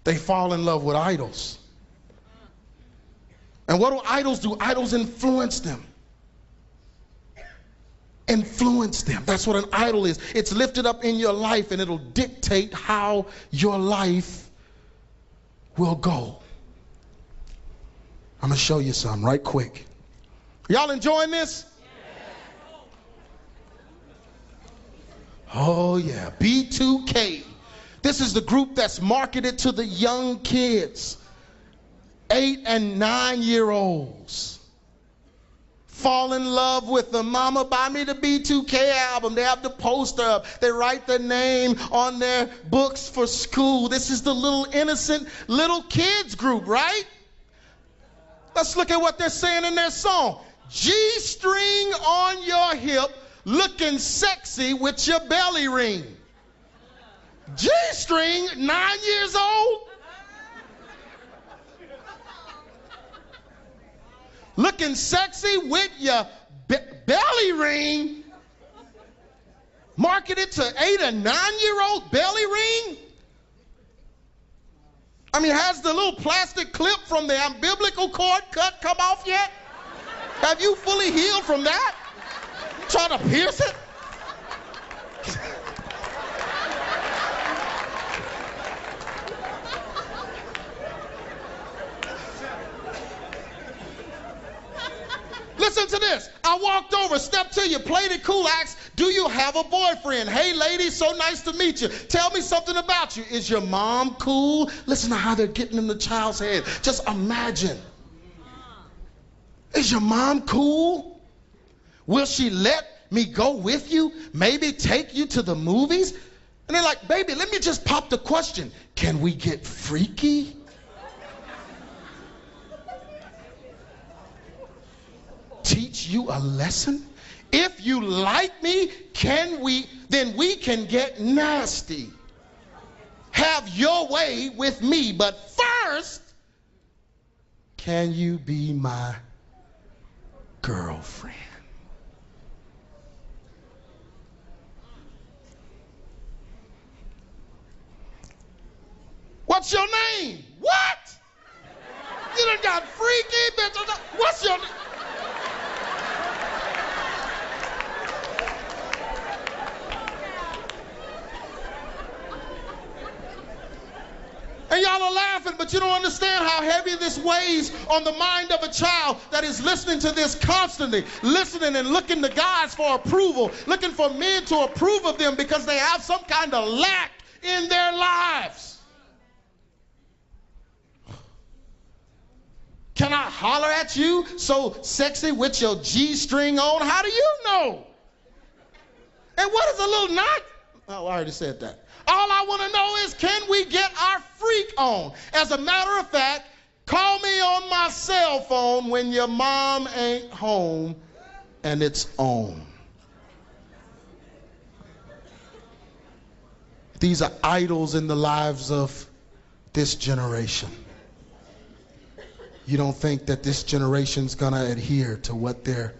They fall in love with idols. And what do idols do? Idols influence them. Influence them. That's what an idol is. It's lifted up in your life and it'll dictate how your life will go. I'm going to show you some right quick. Y'all enjoying this? Oh yeah, b2k. This is the group that's marketed to the young kids, 8 and 9-year-olds. Fall in love with them. Mama, buy me the b2k album. They have the poster up. They write their name on their books for school. This is the little innocent little kids group, right? Let's look at what they're saying in their song. G-string on your hip, looking sexy with your belly ring. G-string, 9 years old? Looking sexy with your belly ring? Marketed to 8 and 9-year-old belly ring? I mean, has the little plastic clip from the umbilical cord cut come off yet? Have you fully healed from that? Trying to pierce it? Listen to this. I walked over, stepped to you, played it cool, asked, do you have a boyfriend? Hey, lady, so nice to meet you. Tell me something about you. Is your mom cool? Listen to how they're getting in the child's head. Just imagine. Is your mom cool? Will she let me go with you? Maybe take you to the movies? And they're like, baby, let me just pop the question. Can we get freaky? Teach you a lesson? If you like me, then we can get nasty. Have your way with me, but first, can you be my girlfriend? What's your name? What? You done got freaky, bitch. What's your name? And y'all are laughing, but you don't understand how heavy this weighs on the mind of a child that is listening to this constantly, listening and looking to guys for approval, looking for men to approve of them because they have some kind of lack in their lives. Can I holler at you so sexy with your G-string on? How do you know? And what is a little knot? Oh, I already said that. All I want to know is, can we get our freak on? As a matter of fact, call me on my cell phone when your mom ain't home and it's on. These are idols in the lives of this generation. You don't think that this generation's gonna adhere to what they're